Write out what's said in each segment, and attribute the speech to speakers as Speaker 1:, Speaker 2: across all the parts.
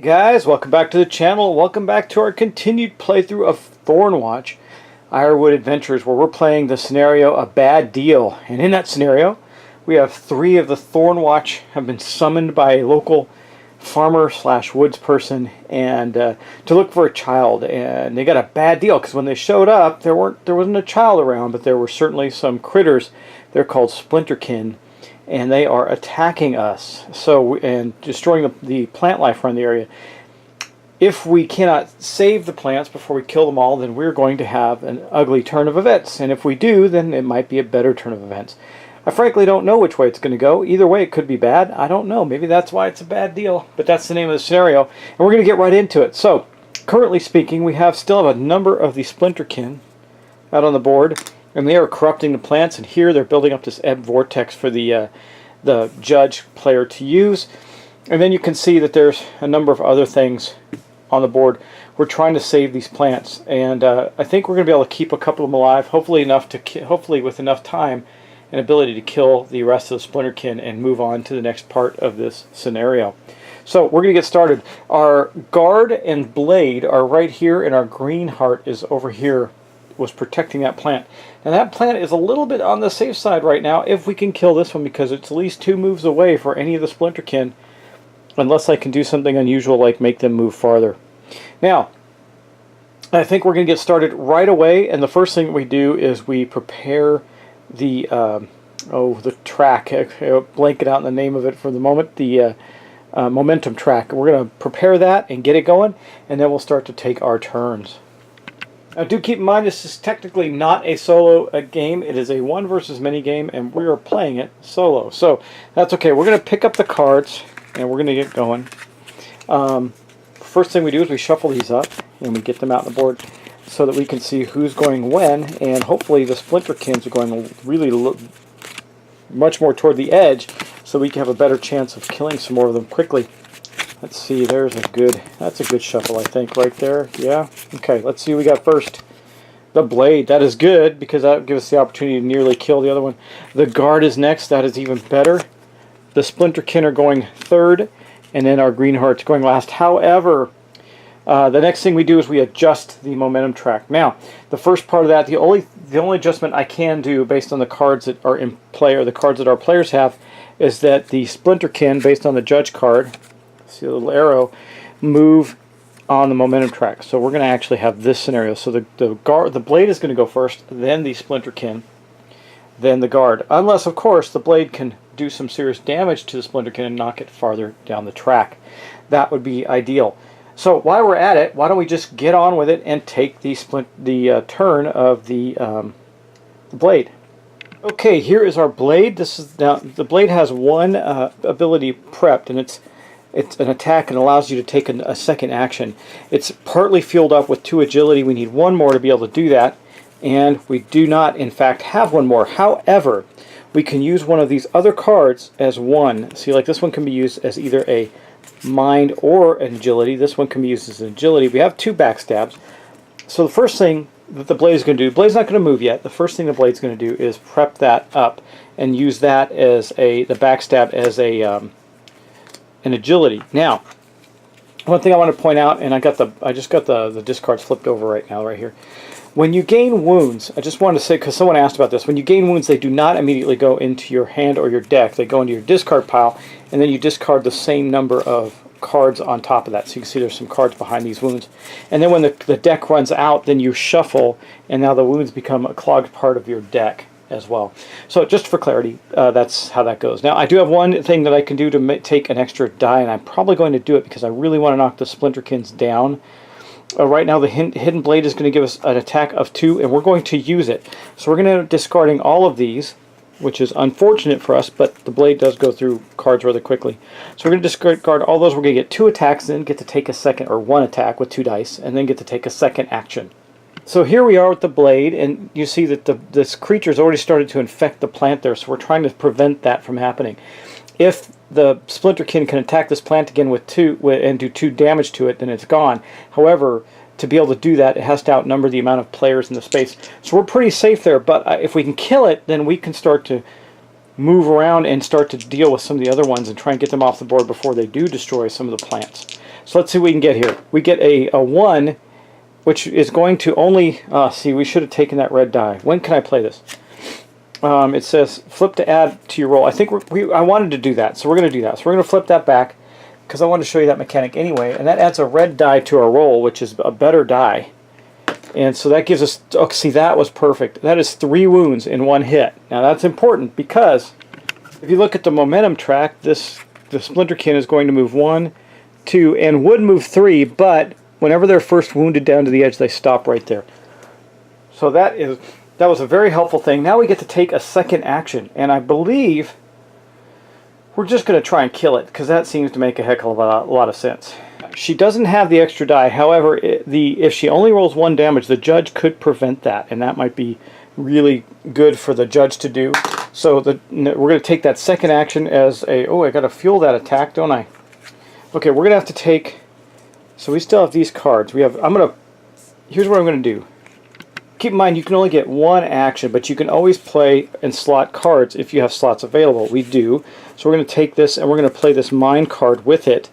Speaker 1: guys, welcome back to the channel. Welcome back to our continued playthrough of Thornwatch, Ironwood Adventures, where we're playing the scenario A Bad Deal. And in that scenario, we have 3 of the Thornwatch have been summoned by a local farmer slash woods person and to look for a child. And they got a bad deal because when they showed up, there wasn't a child around, but there were certainly some critters. They're called Splinterkin, and they are attacking us, and destroying the plant life around the area. If we cannot save the plants before we kill them all, then we're going to have an ugly turn of events. And if we do, then it might be a better turn of events. I frankly don't know which way it's going to go. Either way, it could be bad. I don't know. Maybe that's why it's a bad deal. But that's the name of the scenario. And we're going to get right into it. So, currently speaking, we still have a number of the Splinterkin out on the board. And they are corrupting the plants, and here they're building up this Ebb Vortex for the judge player to use. And then you can see that there's a number of other things on the board. We're trying to save these plants, and I think we're going to be able to keep a couple of them alive, hopefully with enough time and ability to kill the rest of the Splinterkin and move on to the next part of this scenario. So we're going to get started. Our guard and blade are right here, and our green heart is over here, was protecting that plant. Now that plant is a little bit on the safe side right now if we can kill this one, because it's at least 2 moves away for any of the Splinterkin, unless I can do something unusual like make them move farther. Now, I think we're going to get started right away, and the first thing we do is we prepare the track. I'll blank it out in the name of it for the moment, the momentum track. We're going to prepare that and get it going, and then we'll start to take our turns. Now do keep in mind, this is technically not a solo game. It is a 1 versus many game, and we are playing it solo. So that's okay. We're going to pick up the cards, and we're going to get going. First thing we do is we shuffle these up, and we get them out on the board so that we can see who's going when, and hopefully the Splinterkins are going really much more toward the edge, so we can have a better chance of killing some more of them quickly. Let's see, that's a good shuffle, I think, right there. Yeah? Okay, let's see what we got first. The blade, that is good, because that gives us the opportunity to nearly kill the other one. The guard is next, that is even better. The Splinterkin are going third, and then our green heart's going last. However, the next thing we do is we adjust the momentum track. Now, the first part of that, the only adjustment I can do based on the cards that are in play, or the cards that our players have, is that the Splinterkin, based on the judge card, see the little arrow, move on the momentum track. So we're going to actually have this scenario. So the blade is going to go first, then the Splinterkin, then the guard. Unless, of course, the blade can do some serious damage to the Splinterkin and knock it farther down the track. That would be ideal. So while we're at it, why don't we just get on with it and take the turn of the blade. Okay, here is our blade. Now the blade has one ability prepped, and it's an attack and allows you to take a second action. It's partly fueled up with 2 agility. We need 1 more to be able to do that, and we do not, in fact, have 1 more. However, we can use one of these other cards as 1. See, like this one can be used as either a mind or an agility. This one can be used as an agility. We have 2 backstabs. So the first thing that the blade is going to do, the blade's not going to move yet. The first thing the blade's going to do is prep that up and use that as the backstab as an agility. Now, one thing I want to point out, and I just got the discards flipped over right now, right here. When you gain wounds, I just wanted to say, because someone asked about this, when you gain wounds, they do not immediately go into your hand or your deck. They go into your discard pile, and then you discard the same number of cards on top of that. So you can see there's some cards behind these wounds. And then when the deck runs out, then you shuffle, and now the wounds become a clogged part of your deck as well. So just for clarity, that's how that goes. Now I do have one thing that I can do to take an extra die, and I'm probably going to do it because I really want to knock the Splinterkins down. Right now the hidden blade is going to give us an attack of 2, and we're going to use it. So we're going to discarding all of these, which is unfortunate for us, but the blade does go through cards rather quickly. So we're going to discard all those. We're going to get 2 attacks, and then get to take a second, or 1 attack with 2 dice, and then get to take a second action. So here we are with the blade, and you see that this creature's already started to infect the plant there, so we're trying to prevent that from happening. If the Splinterkin can attack this plant again with 2 and do 2 damage to it, then it's gone. However, to be able to do that, it has to outnumber the amount of players in the space. So we're pretty safe there, but if we can kill it, then we can start to move around and start to deal with some of the other ones and try and get them off the board before they do destroy some of the plants. So let's see what we can get here. We get a 1, which is going to only... see, we should have taken that red die. When can I play this? It says flip to add to your roll. I think I wanted to do that, so we're going to do that. So we're going to flip that back because I wanted to show you that mechanic anyway. And that adds a red die to our roll, which is a better die. And so that gives us... Oh, see, that was perfect. That is 3 wounds in 1 hit. Now that's important because if you look at the momentum track, the Splinterkin is going to move 1, 2, and would move 3, but whenever they're first wounded down to the edge, they stop right there. So that was a very helpful thing. Now we get to take a second action, and I believe we're just going to try and kill it, because that seems to make a heck of a lot of sense. She doesn't have the extra die. However, if she only rolls 1 damage, the judge could prevent that, and that might be really good for the judge to do. So we're going to take that second action as a... Oh, I got to fuel that attack, don't I? Okay, we're going to have to take... So we still have these cards. Here's what I'm going to do. Keep in mind, you can only get 1 action, but you can always play and slot cards if you have slots available. We do. So we're going to take this, and we're going to play this mine card with it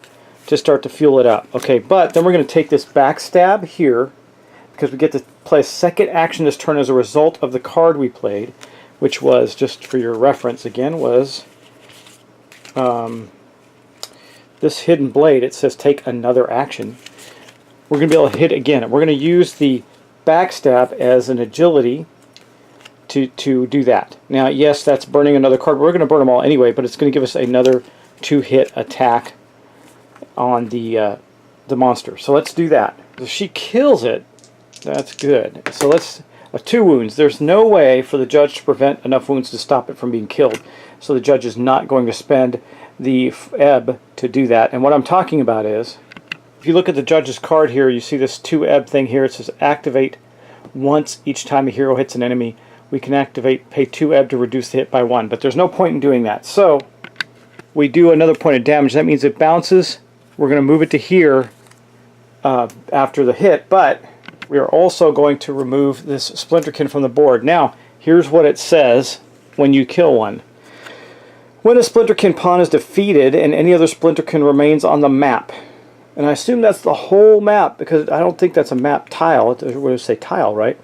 Speaker 1: to start to fuel it up. Okay, but then we're going to take this backstab here, because we get to play a second action this turn as a result of the card we played, which was, just for your reference again, was this hidden blade. It says take another action. We're going to be able to hit again. We're going to use the backstab as an agility to do that. Now, yes, that's burning another card. We're going to burn them all anyway, but it's going to give us another 2-hit attack on the monster. So let's do that. If she kills it, that's good. So let's... 2 wounds. There's no way for the judge to prevent enough wounds to stop it from being killed. So the judge is not going to spend the ebb to do that. And what I'm talking about is, if you look at the judge's card here, you see this 2 ebb thing here. It says activate once each time a hero hits an enemy. We can activate, pay 2 ebb to reduce the hit by 1. But there's no point in doing that. So we do another point of damage. That means it bounces. We're going to move it to here after the hit, but we are also going to remove this Splinterkin from the board. Now, here's what it says when you kill one. When a Splinterkin pawn is defeated and any other Splinterkin remains on the map, and I assume that's the whole map because I don't think that's a map tile. It would say tile, right?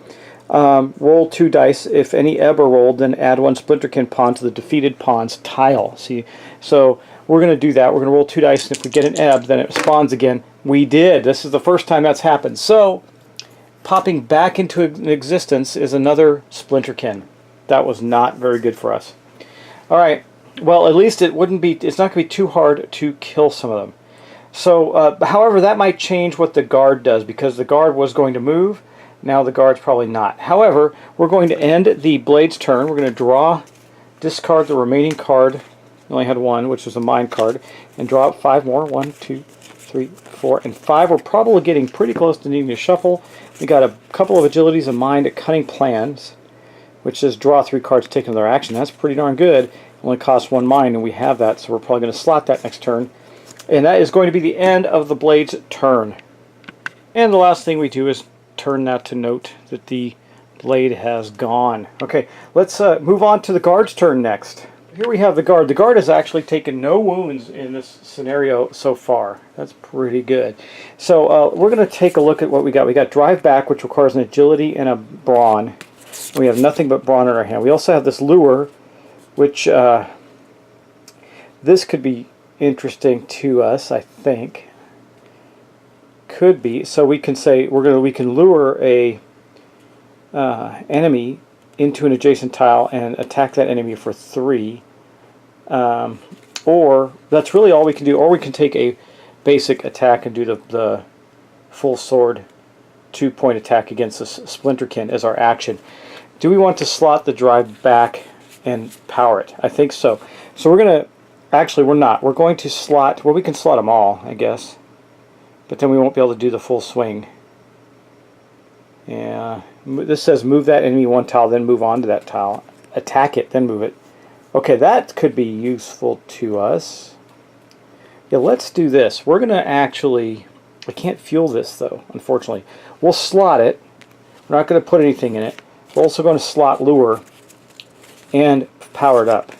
Speaker 1: Roll 2 dice. If any ebb are rolled, then add 1 Splinterkin pawn to the defeated pawn's tile. See, so we're going to do that. We're going to roll 2 dice, and if we get an ebb, then it spawns again. We did. This is the first time that's happened. So popping back into existence is another Splinterkin. That was not very good for us. All right. Well, at least it wouldn't be. It's not going to be too hard to kill some of them. So, however, that might change what the guard does because the guard was going to move. Now the guard's probably not. However, we're going to end the blade's turn. We're going to discard the remaining card. We only had 1, which was a mine card, and draw up 5 more. 1, 2, 3, 4, and 5. We're probably getting pretty close to needing to shuffle. We got a couple of agilities, a mind, a cunning plans, which says draw 3 cards, take another action. That's pretty darn good. It only costs 1 mind, and we have that, so we're probably going to slot that next turn. And that is going to be the end of the blade's turn. And the last thing we do is turn that to note that the blade has gone. Okay, let's move on to the guard's turn next. Here we have the guard. The guard has actually taken no wounds in this scenario so far. That's pretty good. So we're going to take a look at what we got. We got drive back, which requires an agility and a brawn. We have nothing but brawn in our hand. We also have this lure, which this could be interesting to us, I think. Could be. So we can say we can lure a enemy into an adjacent tile and attack that enemy for 3. Or that's really all we can do. Or we can take a basic attack and do the full sword 2-point attack against this Splinterkin as our action. Do we want to slot the drive back and power it? I think so. So we're going to... Actually, we're not. We're going to slot... Well, we can slot them all, I guess. But then we won't be able to do the full swing. Yeah. This says move that enemy 1 tile, then move on to that tile. Attack it, then move it. Okay, that could be useful to us. Yeah, let's do this. We're going to actually... I can't fuel this, though, unfortunately. We'll slot it. We're not going to put anything in it. We're also going to slot lure and power it up.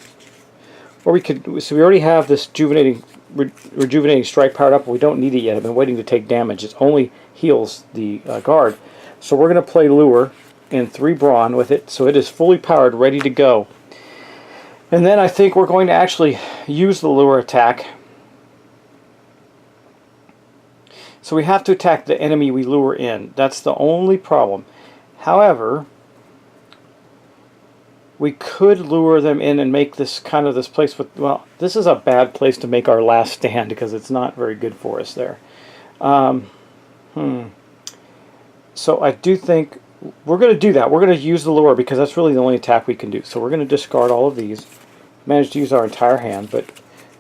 Speaker 1: Or we could... So we already have this juvenating Rejuvenating Strike powered up. We don't need it yet. I've been waiting to take damage. It only heals the guard. So we're going to play Lure and 3 Brawn with it. So it is fully powered, ready to go. And then I think we're going to actually use the Lure attack. So we have to attack the enemy we lure in. That's the only problem. However, we could lure them in and make this kind of this place with, well, this is a bad place to make our last stand because it's not very good for us there. So I do think we're going to do that. We're going to use the lure because that's really the only attack we can do. So we're going to discard all of these. Managed to use our entire hand, but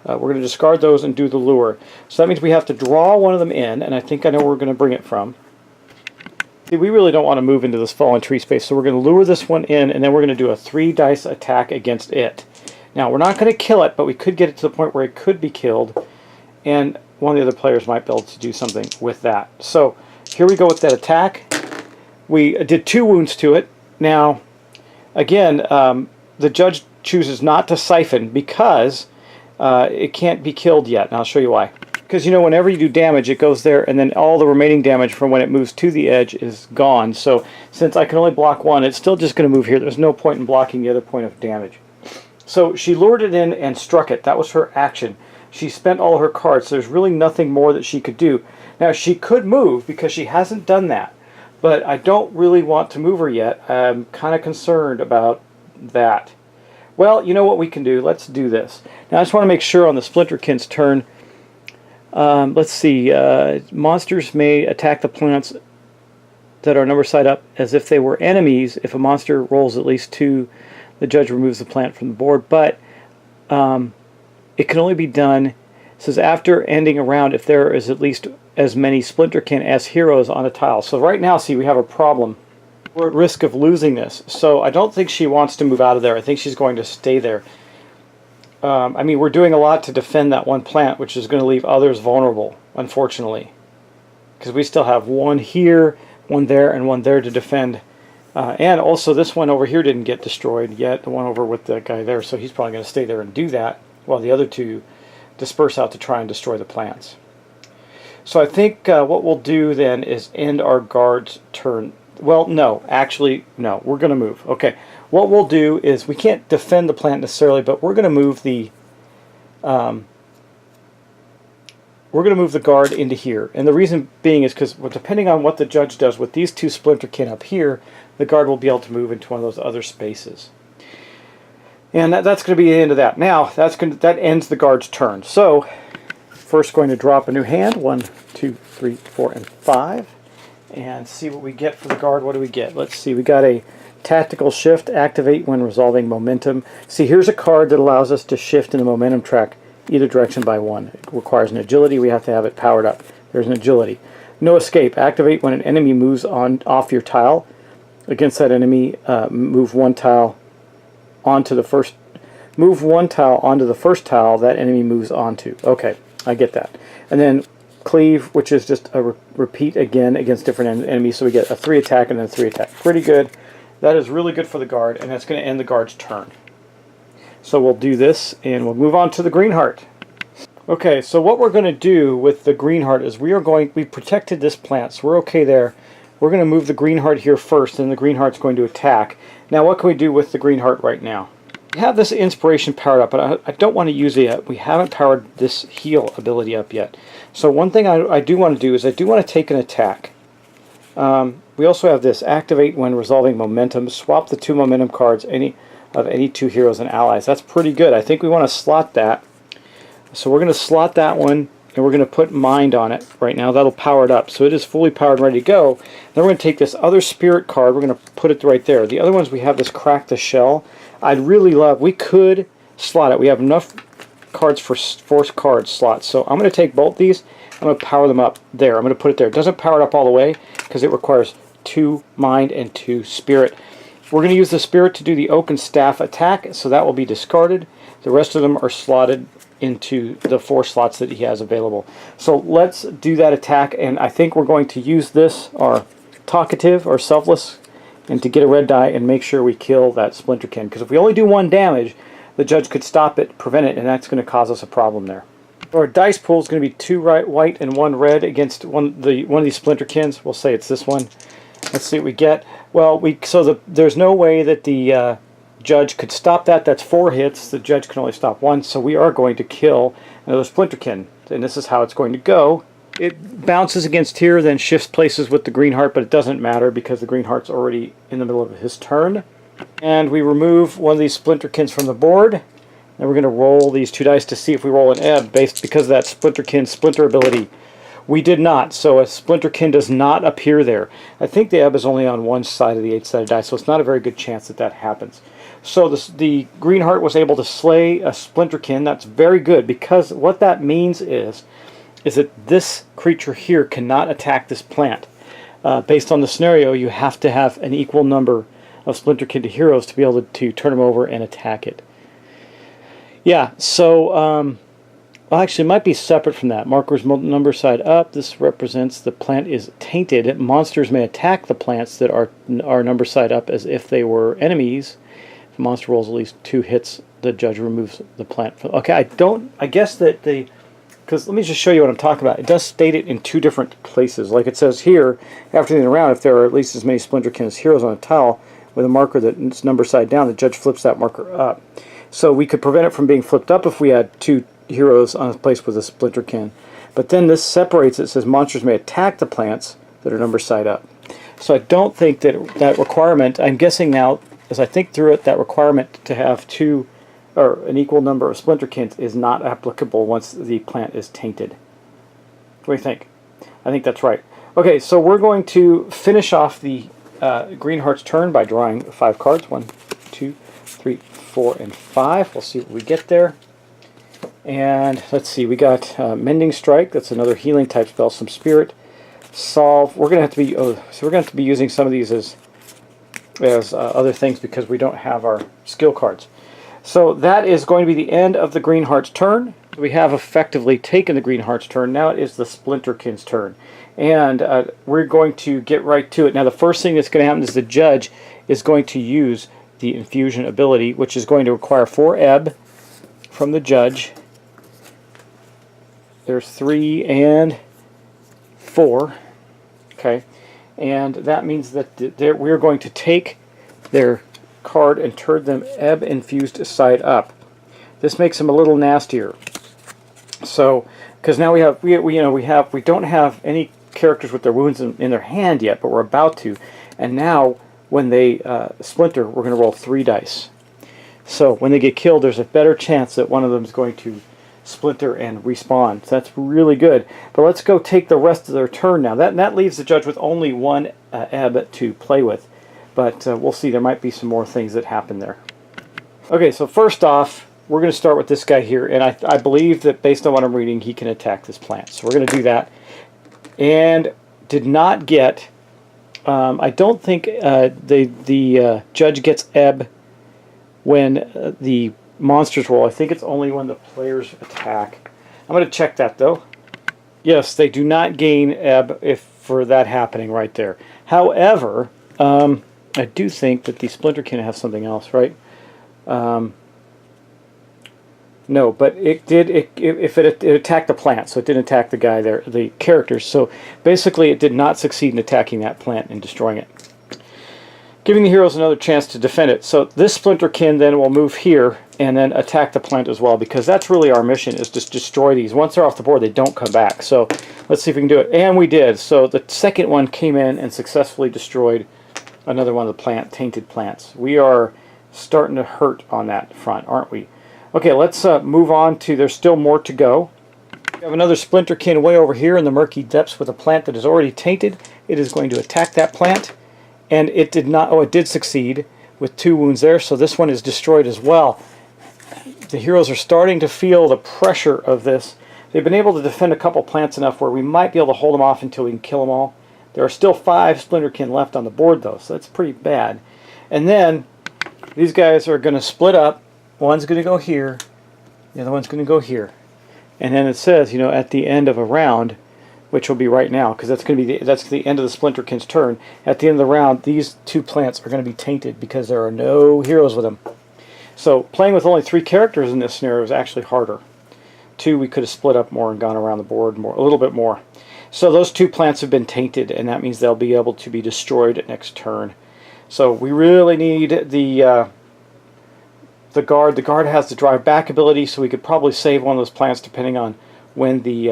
Speaker 1: we're going to discard those and do the lure. So that means we have to draw one of them in, and I think I know where we're going to bring it from. See, we really don't want to move into this fallen tree space, so we're going to lure this one in, and then we're going to do a 3 dice attack against it. Now, we're not going to kill it, but we could get it to the point where it could be killed, and one of the other players might be able to do something with that. So here we go with that attack. We did 2 wounds to it. Now, again, the judge chooses not to siphon because it can't be killed yet, and I'll show you why. Because, you know, whenever you do damage, it goes there, and then all the remaining damage from when it moves to the edge is gone. So, since I can only block one, it's still just going to move here. There's no point in blocking the other point of damage. So, she lured it in and struck it. That was her action. She spent all her cards, so there's really nothing more that she could do. Now, she could move, because she hasn't done that. But I don't really want to move her yet. I'm kind of concerned about that. Well, you know what we can do? Let's do this. Now, I just want to make sure on the Splinterkin's turn. Let's see. Monsters may attack the plants that are number side up as if they were enemies. If a monster rolls at least 2, the judge removes the plant from the board. But it can only be done, it says, after ending a round if there is at least as many Splinterkin as heroes on a tile. So right now, see, we have a problem. We're at risk of losing this. So I don't think she wants to move out of there. I think she's going to stay there. I mean, we're doing a lot to defend that one plant, which is going to leave others vulnerable, unfortunately. Because we still have one here, one there, and one there to defend. And also, this one over here didn't get destroyed yet, the one over with the guy there, so he's probably going to stay there and do that, while the other 2 disperse out to try and destroy the plants. So I think what we'll do then is end our guard's turn. Well, no, actually, no, we're going to move. Okay, what we'll do is, we can't defend the plant necessarily, but we're going to move the guard into here. And the reason being is because, well, depending on what the judge does with these 2 Splinterkin up here, the guard will be able to move into one of those other spaces. And that's going to be the end of that. Now, that ends the guard's turn. So, first going to drop a new hand. 1, 2, 3, 4, and 5. And see what we get for the guard. What do we get? Let's see. We got a Tactical Shift. Activate when resolving momentum. See, here's a card that allows us to shift in the momentum track either direction by 1. It requires an agility. We have to have it powered up. There's an agility. No Escape. Activate when an enemy moves off your tile. Against that enemy, move 1 tile onto the first. Move 1 tile onto the first tile that enemy moves onto. Okay, I get that. And then Cleave, which is just a repeat again against different enemies, so we get a 3 attack and then 3 attack. Pretty good. That is really good for the guard, and that's going to end the guard's turn. So we'll do this, and we'll move on to the Green Heart. Okay, so what we're going to do with the Green Heart is we protected this plant, so we're okay there. We're going to move the Green Heart here first, and the Green Heart's going to attack. Now, what can we do with the Green Heart right now? We have this Inspiration powered up, but I don't want to use it yet. We haven't powered this Heal ability up yet. So one thing I do want to do is I do want to take an attack. We also have this, Activate when resolving momentum. Swap the 2 momentum cards of any 2 heroes and allies. That's pretty good. I think we want to slot that. So we're going to slot that one, and we're going to put Mind on it right now. That'll power it up. So it is fully powered and ready to go. Then we're going to take this other Spirit card. We're going to put it right there. The other ones, we have this Crack the Shell. I'd really love, we could slot it. We have enough cards for 4 card slots. So I'm going to take both these. I'm going to power them up there. I'm going to put it there. It doesn't power it up all the way because it requires 2 Mind and 2 Spirit. We're going to use the Spirit to do the Oaken Staff attack, so that will be discarded. The rest of them are slotted into the 4 slots that he has available. So let's do that attack, and I think we're going to use this, our Talkative, or Selfless, and to get a red die and make sure we kill that Splinterkin. Because if we only do 1 damage, the judge could stop it, prevent it, and that's going to cause us a problem there. Our dice pool is going to be 2 white and 1 red against one of these splinterkins. We'll say it's this one. Let's see what we get. Well, there's no way that the judge could stop that. That's 4 hits. The judge can only stop 1, so we are going to kill another splinterkin. And this is how it's going to go. It bounces against here, then shifts places with the green heart, but it doesn't matter because the green heart's already in the middle of his turn. And we remove one of these splinterkins from the board. And we're going to roll these 2 dice to see if we roll an ebb because of that splinterkin splinter ability. We did not, so a splinterkin does not appear there. I think the ebb is only on one side of the 8-sided die, so it's not a very good chance that that happens. So the green heart was able to slay a splinterkin. That's very good, because what that means is that this creature here cannot attack this plant. Based on the scenario, you have to have an equal number of splinterkin to heroes to be able to turn them over and attack it. Yeah, so, well, actually, it might be separate from that. Markers number side up. This represents the plant is tainted. Monsters may attack the plants that are number side up as if they were enemies. If a monster rolls at least 2 hits, the judge removes the plant. Okay, I guess that because let me just show you what I'm talking about. It does state it in 2 different places. Like it says here, after the round, if there are at least as many splinterkin as heroes on a tile with a marker that's number side down, the judge flips that marker up. So we could prevent it from being flipped up if we had 2 heroes on a place with a splinterkin. But then this separates it. It says monsters may attack the plants that are number side up. So I don't think that requirement, I'm guessing now, as I think through it, that requirement to have 2 or an equal number of splinterkins is not applicable once the plant is tainted. What do you think? I think that's right. Okay, so we're going to finish off the green heart's turn by drawing 5 cards. 1, 2, 3, 4, and 5. We'll see what we get there. And let's see, we got Mending Strike. That's another healing type spell. Some Spirit, Solve. We're gonna have to be using some of these as other things because we don't have our skill cards. So that is going to be the end of the green heart's turn. We have effectively taken the green heart's turn. Now it is the splinterkin's turn, and we're going to get right to it. Now the first thing that's going to happen is the judge is going to use the infusion ability, which is going to require 4 ebb from the judge. There's 3 and 4. Okay, and that means that we're going to take their card and turn them Ebb Infused side up. This makes them a little nastier. So, because now we don't have any characters with their wounds in their hand yet, but we're about to. And now, when they splinter, we're going to roll 3 dice. So when they get killed, there's a better chance that one of them is going to splinter and respawn. So that's really good. But let's go take the rest of their turn now. That leaves the judge with only 1 ebb to play with. But we'll see. There might be some more things that happen there. Okay, so first off, we're going to start with this guy here. And I believe that based on what I'm reading, he can attack this plant. So we're going to do that. And did not get... I don't think the judge gets ebb when the monsters roll. I think it's only when the players attack. I'm going to check that though. Yes, they do not gain ebb for that happening right there. However, I do think that the splinterkin has something else, right? No, but it did. It attacked the plant, so it didn't attack the guy there, the characters. So basically, it did not succeed in attacking that plant and destroying it, giving the heroes another chance to defend it. So this splinterkin then will move here and then attack the plant as well, because that's really our mission, is to destroy these. Once they're off the board, they don't come back. So let's see if we can do it, and we did. So the second one came in and successfully destroyed another one of the tainted plants. We are starting to hurt on that front, aren't we? Okay, let's move on to, there's still more to go. We have another splinterkin way over here in the murky depths with a plant that is already tainted. It is going to attack that plant, and it did not, it did succeed with 2 wounds there, so this one is destroyed as well. The heroes are starting to feel the pressure of this. They've been able to defend a couple plants enough where we might be able to hold them off until we can kill them all. There are still 5 splinterkin left on the board though, so that's pretty bad. And then these guys are going to split up. One's going to go here, the other one's going to go here. And then it says, at the end of a round, which will be right now, because that's going to be that's the end of the splinterkin's turn. At the end of the round, these 2 plants are going to be tainted because there are no heroes with them. So playing with only 3 characters in this scenario is actually harder. 2, we could have split up more and gone around the board more, a little bit more. So those 2 plants have been tainted, and that means they'll be able to be destroyed at next turn. So we really need the guard. The guard has the drive back ability, so we could probably save one of those plants depending on when the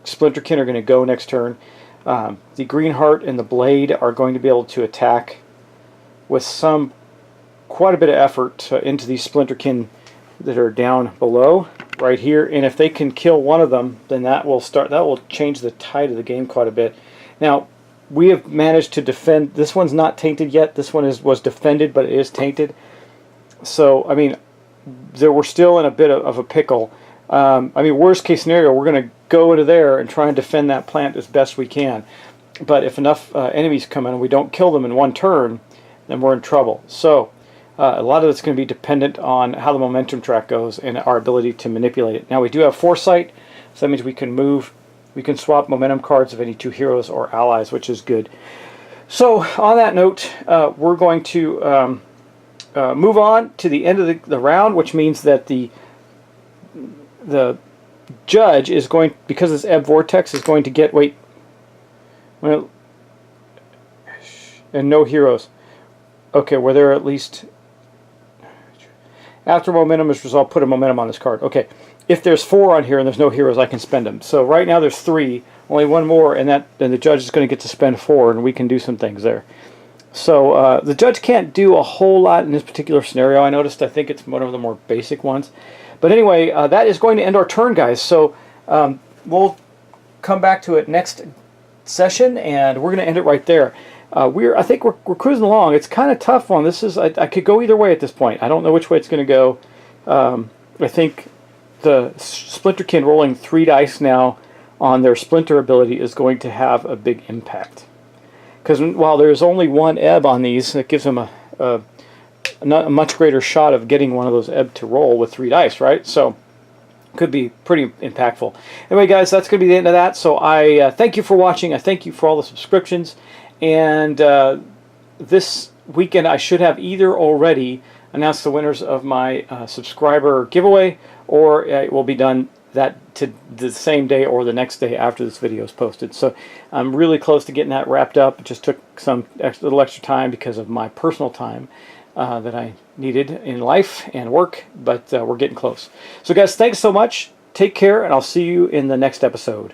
Speaker 1: Splinterkin are going to go next turn. The Green Heart and the Blade are going to be able to attack with quite a bit of effort into these Splinterkin that are down below right here, and if they can kill one of them, then that will change the tide of the game quite a bit. Now we have managed to defend. This one's not tainted yet. This one was defended, but it is tainted. So I mean, we're still in a bit of a pickle. I mean, worst case scenario, we're going to go into there and try and defend that plant as best we can. But if enough enemies come in and we don't kill them in one turn, then we're in trouble. So a lot of it's going to be dependent on how the momentum track goes and our ability to manipulate it. Now we do have Foresight, so that means we can swap momentum cards of any 2 heroes or allies, which is good. So on that note, we're going to move on to the end of the round, which means that the judge is going, because this Ebb Vortex is going to get, and no heroes. Okay, were there at least... After momentum is resolved, put a momentum on this card. Okay, if there's 4 on here and there's no heroes, I can spend them. So right now there's 3, only 1 more, and then the judge is going to get to spend 4, and we can do some things there. So the judge can't do a whole lot in this particular scenario. I noticed. I think it's one of the more basic ones. But anyway, that is going to end our turn, guys. So we'll come back to it next session, and we're going to end it right there. I think we're cruising along. It's kind of tough one. This is I could go either way at this point. I don't know which way it's going to go. I think the Splinterkin rolling 3 dice now on their Splinter ability is going to have a big impact. Because while there's only 1 Ebb on these, it gives them a much greater shot of getting one of those Ebb to roll with 3 dice, right? So could be pretty impactful. Anyway, guys, that's going to be the end of that. So I thank you for watching. I thank you for all the subscriptions. And this weekend I should have either already announced the winners of my subscriber giveaway, or it will be done to the same day or the next day after this video is posted. So I'm really close to getting that wrapped up. It just took some little extra time because of my personal time that I needed in life and work, but we're getting close. So guys, thanks so much. Take care, and I'll see you in the next episode.